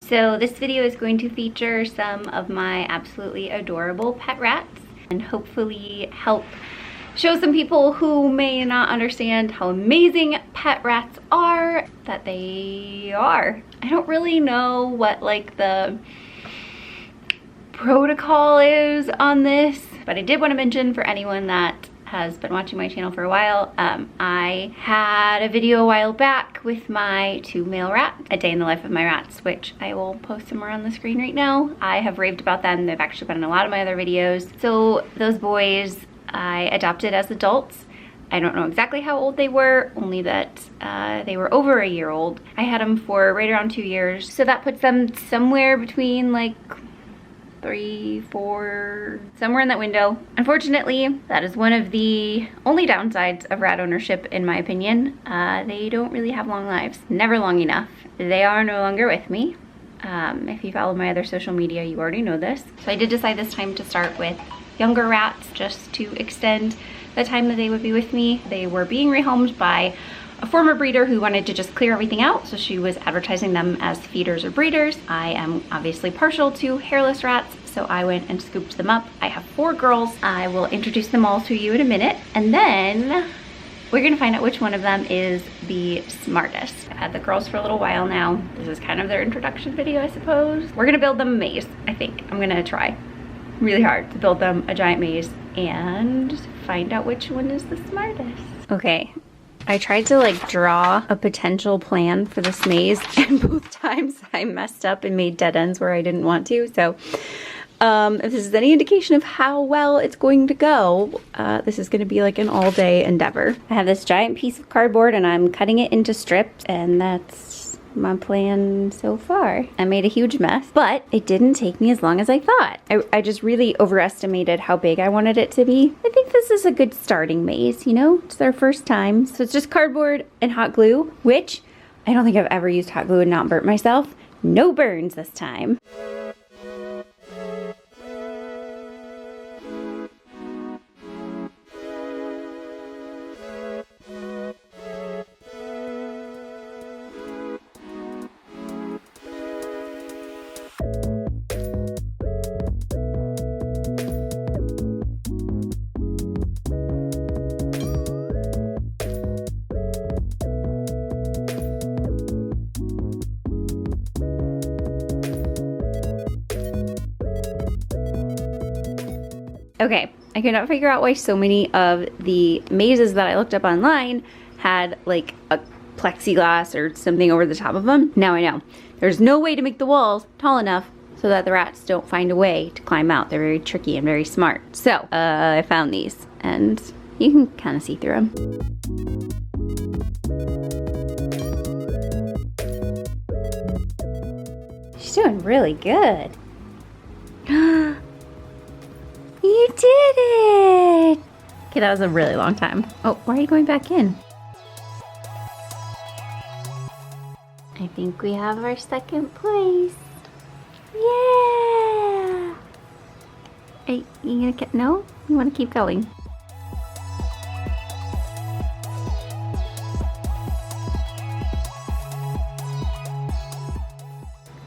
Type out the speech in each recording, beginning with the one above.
So this video is going to feature some of my absolutely adorable pet rats and hopefully help show some people who may not understand how amazing pet rats are, that they are. I don't really know what like the protocol is on this, but I did want to mention for anyone that has been watching my channel for a while, I had a video a while back with my 2 male rats, a day in the life of my rats, which I will post somewhere on the screen right now. I have raved about them. They've actually been in a lot of my other videos. So those boys I adopted as adults. I don't know exactly how old they were, only that they were over a year old. I had them for right around 2 years. So that puts them somewhere between like 3, 4, somewhere in that window. Unfortunately, that is one of the only downsides of rat ownership, in my opinion. They don't really have long lives, never long enough. They are no longer with me. If you follow my other social media, you already know this. So I did decide this time to start with younger rats just to extend the time that they would be with me. They were being rehomed by a former breeder who wanted to just clear everything out, so she was advertising them as feeders or breeders. I am obviously partial to hairless rats, so I went and scooped them up. I have 4 girls. I will introduce them all to you in a minute, and then we're gonna find out which one of them is the smartest. I've had the girls for a little while now. This is kind of their introduction video, I suppose. We're gonna build them a maze, I think. I'm gonna try really hard to build them a giant maze and find out which one is the smartest. Okay. I tried to like draw a potential plan for this maze, and both times I messed up and made dead ends where I didn't want to. So if this is any indication of how well it's going to go, this is going to be like an all-day endeavor. I have this giant piece of cardboard and I'm cutting it into strips, and that's my plan so far. I made a huge mess, but it didn't take me as long as I thought. I just really overestimated how big I wanted it to be. I think this is a good starting maze, you know? It's their first time. So it's just cardboard and hot glue, which I don't think I've ever used hot glue and not burnt myself. No burns this time. Okay, I could not figure out why so many of the mazes that I looked up online had like a plexiglass or something over the top of them. Now I know. There's no way to make the walls tall enough so that the rats don't find a way to climb out. They're very tricky and very smart. So, I found these, and you can kind of see through them. She's doing really good. You did it! Okay, that was a really long time. Oh, why are you going back in? I think we have our second place. Yeah! Hey, you gonna get, no? You wanna keep going?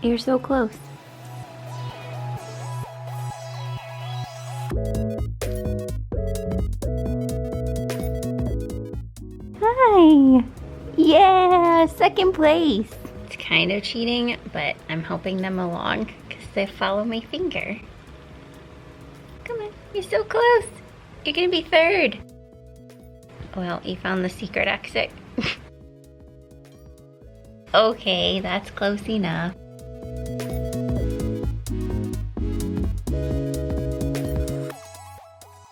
You're so close. Hi! Yeah, second place. It's kind of cheating, but I'm helping them along because they follow my finger. Come on, you're so close. You're gonna be third. Well, you found the secret exit. Okay, that's close enough.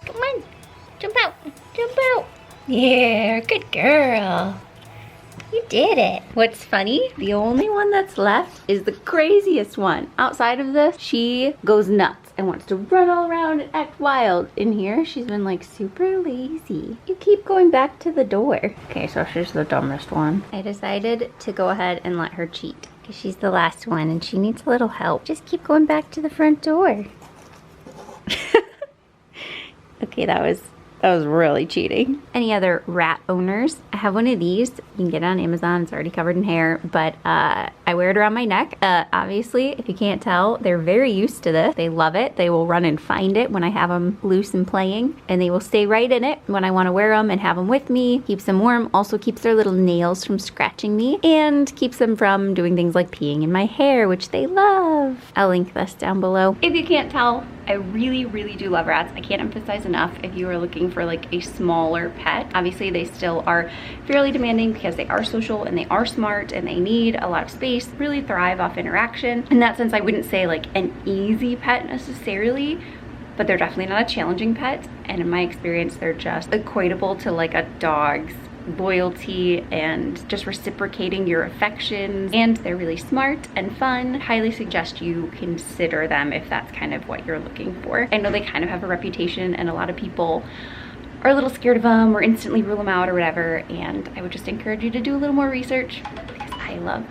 Come on, jump out, jump out. Yeah, good girl. You did it. What's funny, the only one that's left is the craziest one. Outside of this, she goes nuts and wants to run all around and act wild. In here, she's been like super lazy. You keep going back to the door. Okay, so she's the dumbest one. I decided to go ahead and let her cheat because she's the last one and she needs a little help. Just keep going back to the front door. Okay, that was That was really cheating. Any other rat owners? I have one of these. You can get it on Amazon. It's already covered in hair, but I wear it around my neck. Obviously, if you can't tell, they're very used to this. They love it. They will run and find it when I have them loose and playing, and they will stay right in it when I want to wear them and have them with me. Keeps them warm. Also keeps their little nails from scratching me, and keeps them from doing things like peeing in my hair, which they love. I'll link this down below. If you can't tell, I really, really do love rats. I can't emphasize enough if you are looking for like a smaller pet. Obviously, they still are fairly demanding because they are social and they are smart and they need a lot of space, really thrive off interaction. In that sense, I wouldn't say like an easy pet necessarily, but they're definitely not a challenging pet. And in my experience, they're just equatable to like a dog's loyalty and just reciprocating your affections, and they're really smart and fun. Highly suggest you consider them if that's kind of what you're looking for. I know they kind of have a reputation and a lot of people are a little scared of them or instantly rule them out or whatever, and I would just encourage you to do a little more research because I love